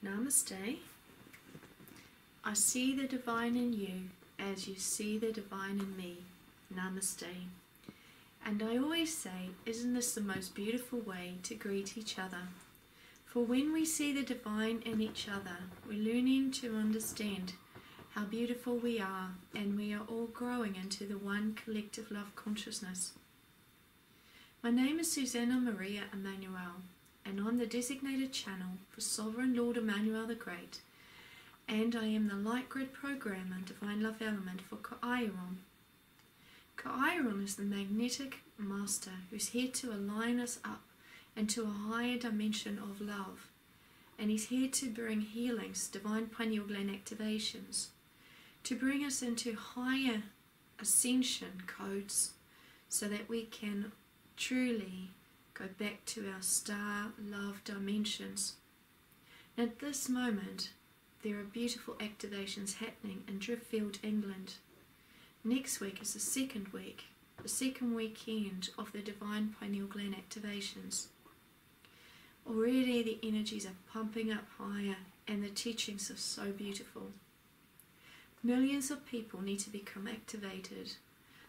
Namaste. I see the divine in you as you see the divine in me. Namaste. And I always say, isn't this the most beautiful way to greet each other? For when we see the divine in each other, we're learning to understand how beautiful we are, and we are all growing into the one collective love consciousness. My name is Suzanna Maria Emmanuel, and I'm the designated channel for Sovereign Lord Emmanuel the Great, and I am the Light Grid Programmer Divine Love Element for CAEAYARON. CAEAYARON is the magnetic master who's here to align us up into a higher dimension of love, and he's here to bring healings, divine pineal gland activations, to bring us into higher ascension codes so that we can truly go back to our star love dimensions. And at this moment, there are beautiful activations happening in Driffield, England. Next week is the second weekend of the divine pineal gland activations. Already the energies are pumping up higher, and the teachings are so beautiful. Millions of people need to become activated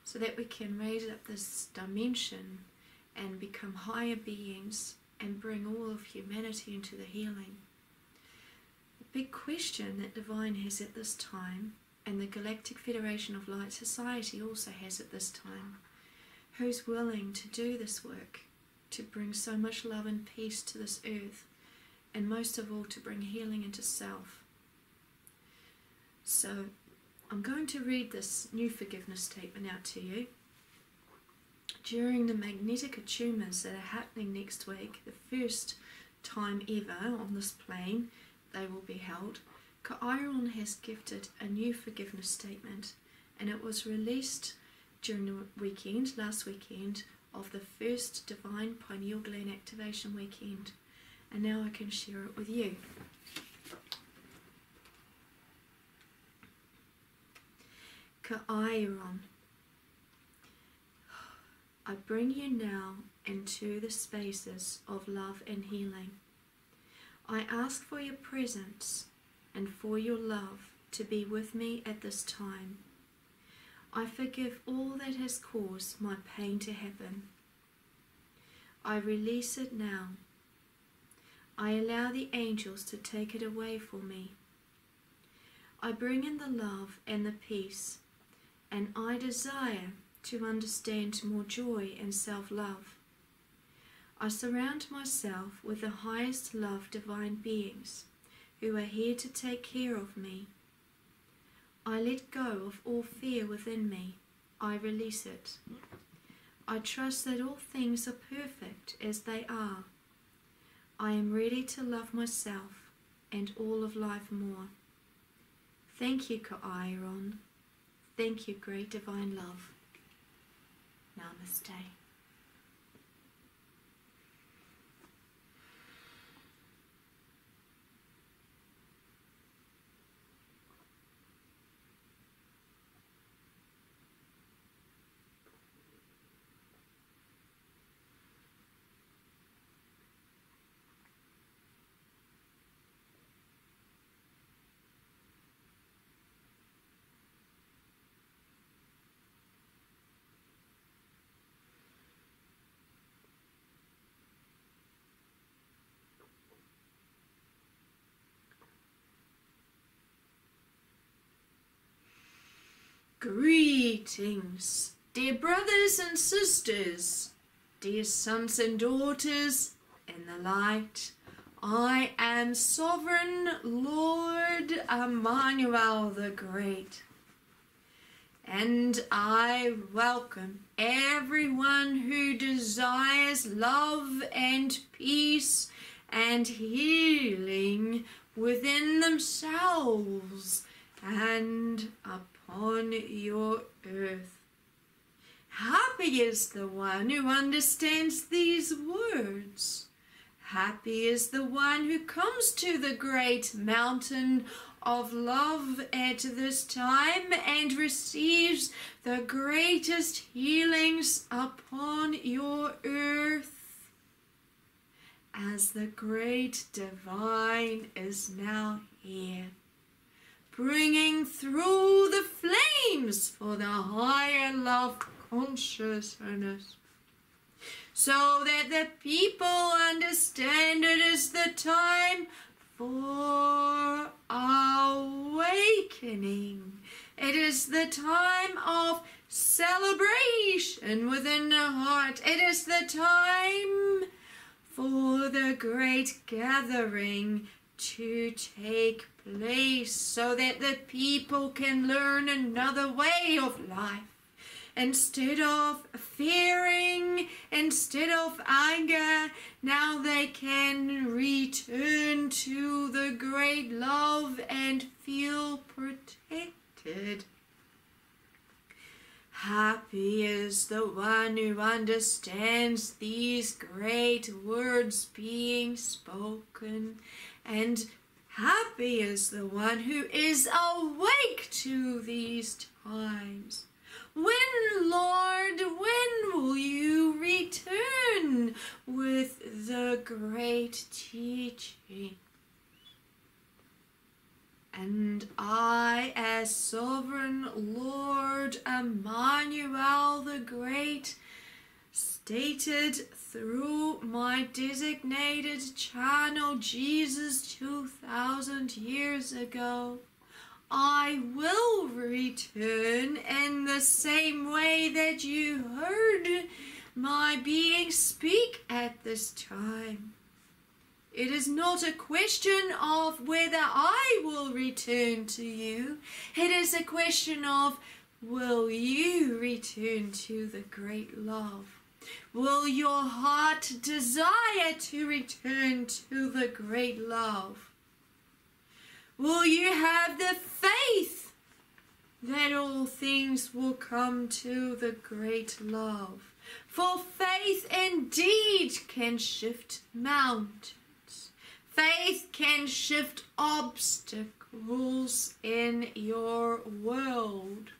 so that we can raise up this dimension and become higher beings and bring all of humanity into the healing. The big question that Divine has at this time, and the Galactic Federation of Light Society also has at this time, who's willing to do this work, to bring so much love and peace to this earth, and most of all to bring healing into self. So I'm going to read this new forgiveness statement out to you. During the magnetic attunements that are happening next week, the first time ever on this plane they will be held, CAEAYARON has gifted a new forgiveness statement, and it was released during the weekend, last weekend, of the first Divine Pineal Gland Activation weekend, and now I can share it with you. CAEAYARON. I bring you now into the spaces of love and healing. I ask for your presence and for your love to be with me at this time. I forgive all that has caused my pain to happen. I release it now. I allow the angels to take it away for me. I bring in the love and the peace, and I desire to understand more joy and self-love. I surround myself with the highest love divine beings who are here to take care of me. I let go of all fear within me. I release it. I trust that all things are perfect as they are. I am ready to love myself and all of life more. Thank you, CAEAYARON. Thank you, great divine love. Namaste. Greetings, dear brothers and sisters, dear sons and daughters in the light. I am Sovereign Lord Emmanuel the Great, and I welcome everyone who desires love and peace and healing within themselves and upon your earth. Happy is the one who understands these words. Happy is the one who comes to the great mountain of love at this time and receives the greatest healings upon your earth. as the great divine is now here, bringing through the flames for the higher love consciousness, so that the people understand it is the time for awakening. It is the time of celebration within the heart. It is the time for the great gathering to take place, so that the people can learn another way of life. Instead of fearing, instead of anger, now they can return to the great love and feel protected. Happy is the one who understands these great words being spoken, and happy is the one who is awake to these times. When, Lord, when will you return with the great teaching? And I, as Sovereign Lord Emmanuel the Great, stated through my designated channel Jesus 2,000 years ago, I will return in the same way that you heard my being speak at this time. It is not a question of whether I will return to you. It is a question of, will you return to the great love? Will your heart desire to return to the great love? Will you have the faith that all things will come to the great love? For faith indeed can shift mountains. Faith can shift obstacles in your world.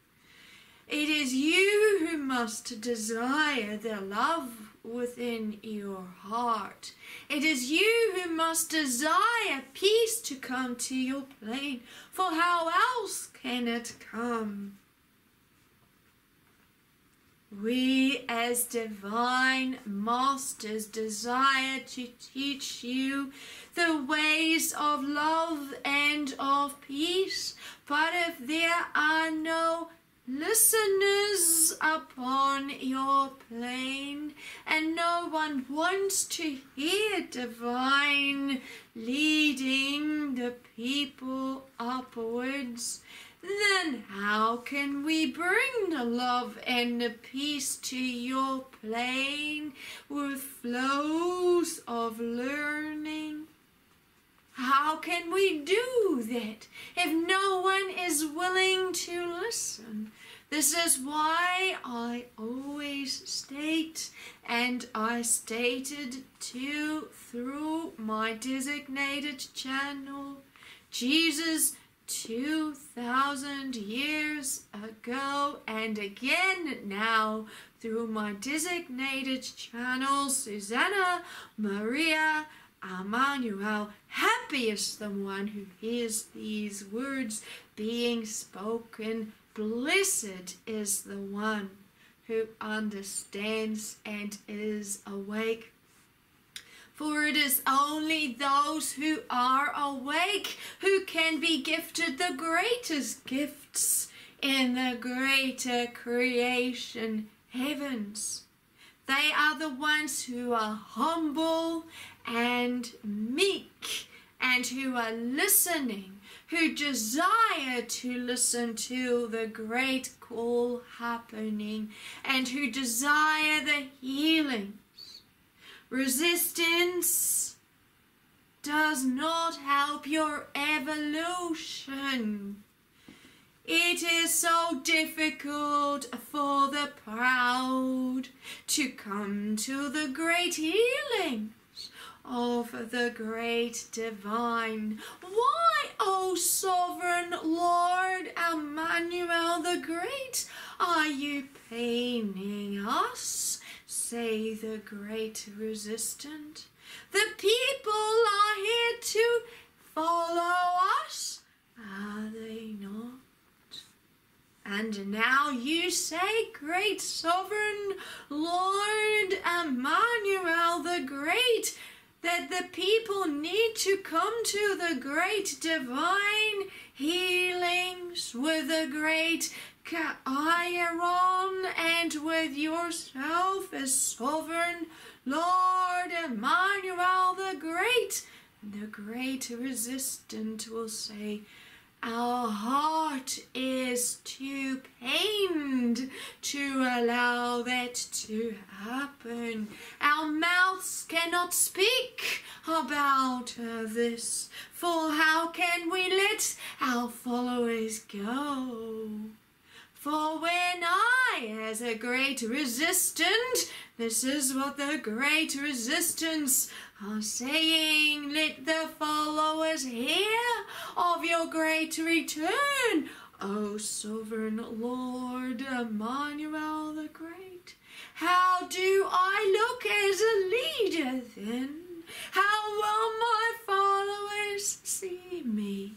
It is you who must desire the love within your heart. It is you who must desire peace to come to your plane, for how else can it come? We as divine masters desire to teach you the ways of love and of peace, but if there are no listeners upon your plane, and no one wants to hear divine leading the people upwards, then how can we bring the love and the peace to your plane with flows of learning? How can we do that if no one is willing to listen? This is why I always state, and I stated too through my designated channel, Jesus 2,000 years ago, and again now through my designated channel, Suzanna Maria Emmanuel. Happy is the one who hears these words being spoken. Blessed is the one who understands and is awake. For it is only those who are awake who can be gifted the greatest gifts in the greater creation heavens. They are the ones who are humble and meek, and who are listening, who desire to listen to the great call happening, and who desire the healings. Resistance does not help your evolution. It is so difficult for the proud to come to the great healings of the great divine. Why, O Sovereign Lord Emmanuel the Great, are you paining us? Say the great resistant. The people are here to follow us, are they not? And now you say, Great Sovereign Lord Emmanuel the Great, that the people need to come to the great divine healings with the great CAEAYARON and with yourself as Sovereign Lord Emmanuel the Great. The great resistant will say, our heart is too pained to allow that to happen. Our mouths cannot speak about this, for how can we let our followers go? For when I, as a great resistant, this is what the great resistance are saying, let the followers hear of your great return, O Sovereign Lord Emmanuel the Great. How do I look as a leader then? How will my followers see me?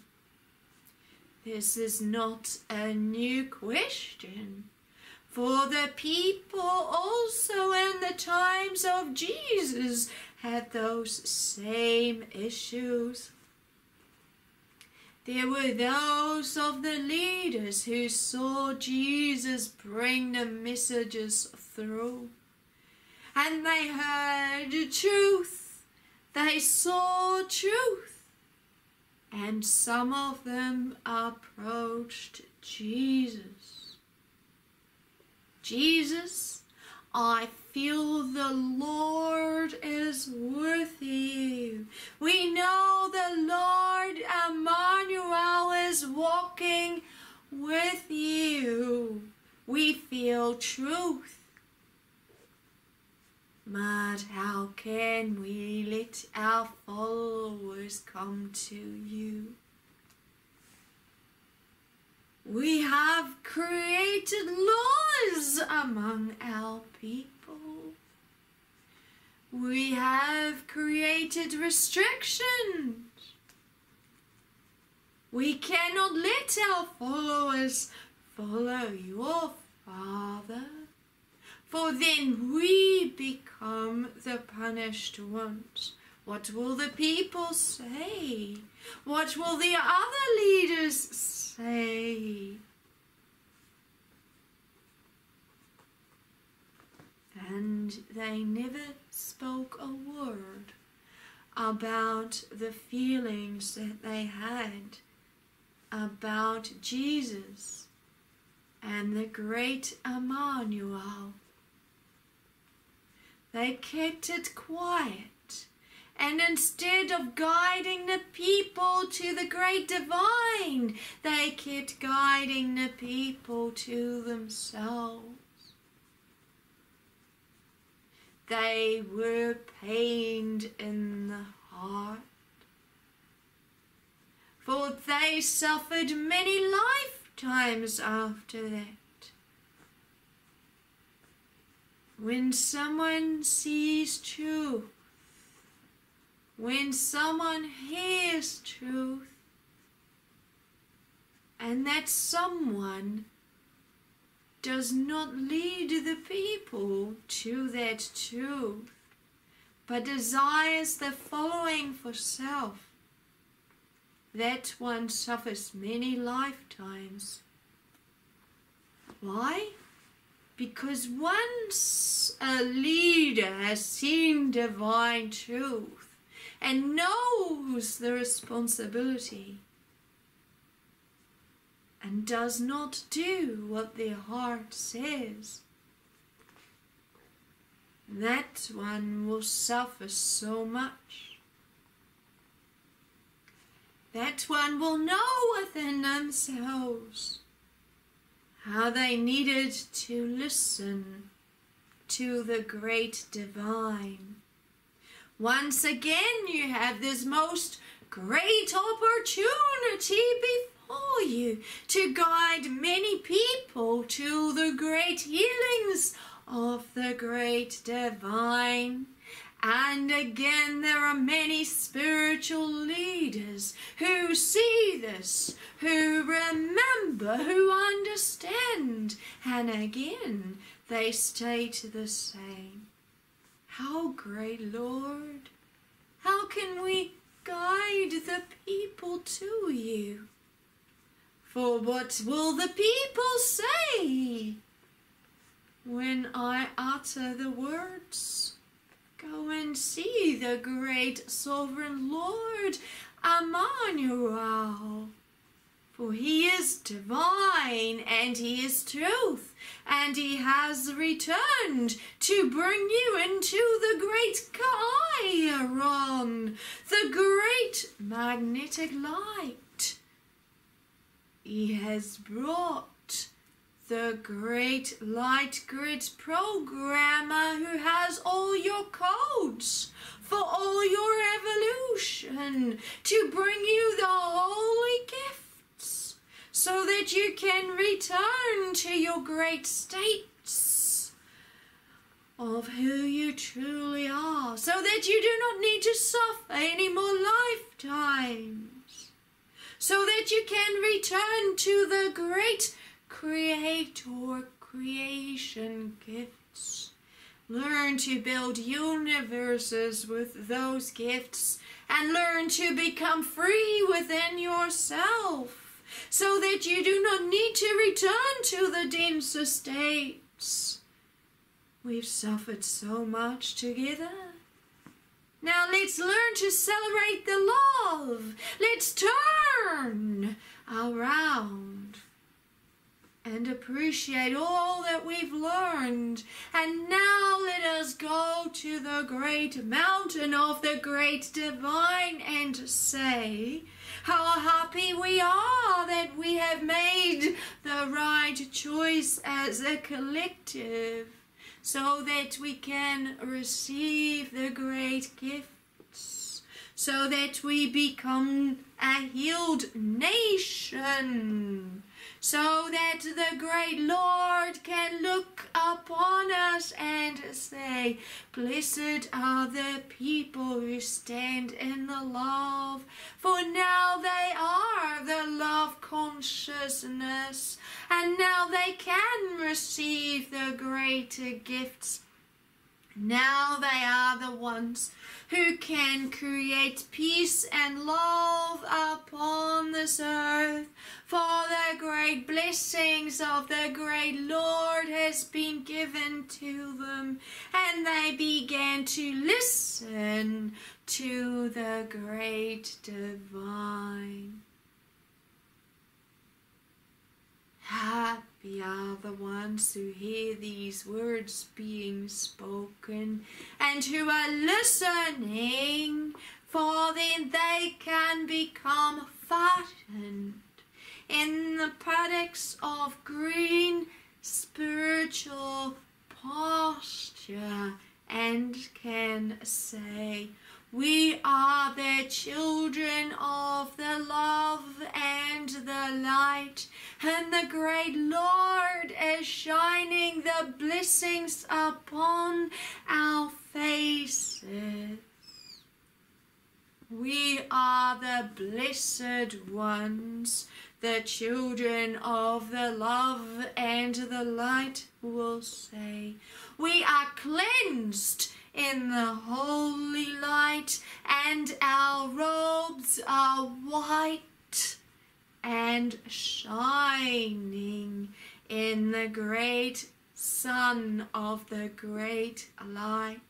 This is not a new question, for the people also in the times of Jesus had those same issues. There were those of the leaders who saw Jesus bring the messages through, and they heard truth, they saw truth. And some of them approached Jesus. Jesus, I feel the Lord is with you. We know the Lord Emmanuel is walking with you. We feel truth. But how can we let our followers come to you? We have created laws among our people. We have created restrictions. We cannot let our followers follow your Father, for then we become the punished ones. What will the people say? What will the other leaders say? And they never spoke a word about the feelings that they had about Jesus and the great Emmanuel. They kept it quiet, and instead of guiding the people to the great divine, they kept guiding the people to themselves. They were pained in the heart, for they suffered many lifetimes after that. When someone sees truth, when someone hears truth, and that someone does not lead the people to that truth, but desires the following for self, that one suffers many lifetimes. Why? Because once a leader has seen divine truth and knows the responsibility and does not do what their heart says, that one will suffer so much. That one will know within themselves how they needed to listen to the great divine. Once again, you have this most great opportunity before you to guide many people to the great healings of the great divine. And again, there are many spiritual leaders who see this, who remember, who understand, and again, they state the same. How great, Lord! How can we guide the people to you? For what will the people say when I utter the words? Go and see the great sovereign Lord Emmanuel. For he is divine and he is truth, and he has returned to bring you into the great CAEAYARON, the great magnetic light. He has brought the great light grid programmer who has all your codes for all your evolution to bring you the holy gifts so that you can return to your great states of who you truly are, so that you do not need to suffer any more lifetimes, so that you can return to the great Creator creation gifts. Learn to build universes with those gifts and learn to become free within yourself so that you do not need to return to the denser states. We've suffered so much together. Now let's learn to celebrate the love. Let's turn around and appreciate all that we've learned. And now let us go to the great mountain of the great divine and say how happy we are that we have made the right choice as a collective, so that we can receive the great gifts, so that we become a healed nation, so that the great Lord can look upon us and say, blessed are the people who stand in the love, for now they are the love consciousness, and now they can receive the greater gifts. Now they are the ones who can create peace and love upon this earth, for the great blessings of the great Lord has been given to them, and they began to listen to the great divine. Happy are the ones who hear these words being spoken and who are listening, for then they can become fattened in the paddocks of green spiritual posture and can say, we are the children of the love and the light, and the great Lord is shining the blessings upon our faces. We are the blessed ones, the children of the love and the light will say. We are cleansed in the holy light, and our robes are white and shining in the great sun of the great light.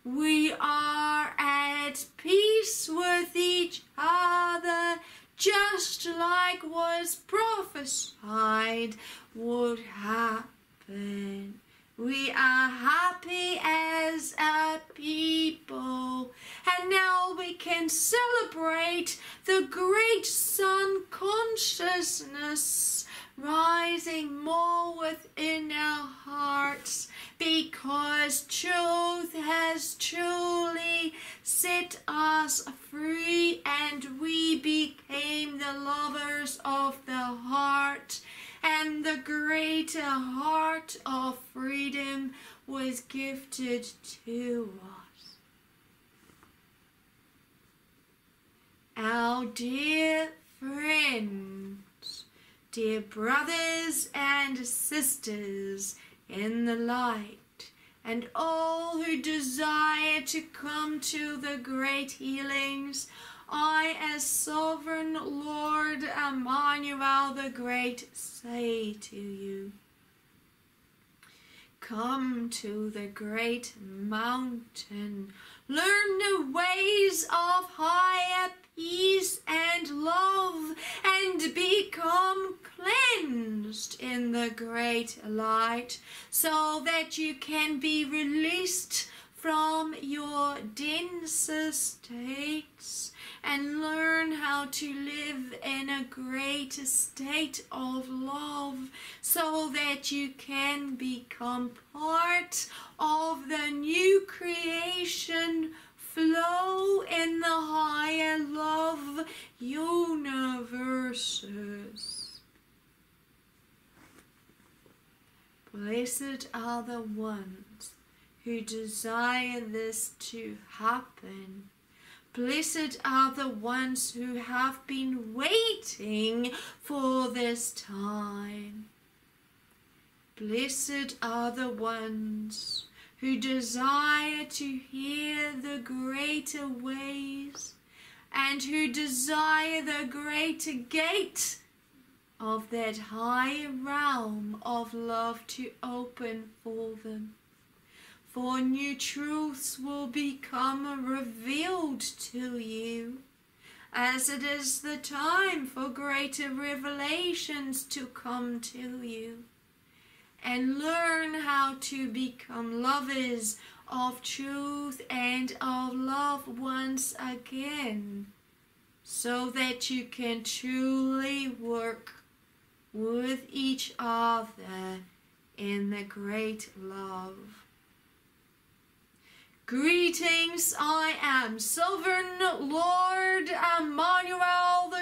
We are at peace with each other, just like was prophesied would happen. We are happy as a people, and now we can celebrate the great sun consciousness rising more within our hearts, because truth has truly set us free, and we became the lovers of the heart, and the greater heart of freedom was gifted to us. Now, dear friends, dear brothers and sisters in the light, and all who desire to come to the great healings, I, as Sovereign Lord Emmanuel the Great, say to you, come to the great mountain, learn the ways of higher peace and love, and become cleansed in the great light, so that you can be released from your denser states and learn how to live in a great state of love, so that you can become part of the new creation flow in the higher love universes. Blessed are the ones who desire this to happen. Blessed are the ones who have been waiting for this time. Blessed are the ones who desire to hear the greater ways and who desire the greater gate of that higher realm of love to open for them. For new truths will become revealed to you, as it is the time for greater revelations to come to you, and learn how to become lovers of truth and of love once again, so that you can truly work with each other in the great love. Greetings, I am Sovereign Lord Emmanuel the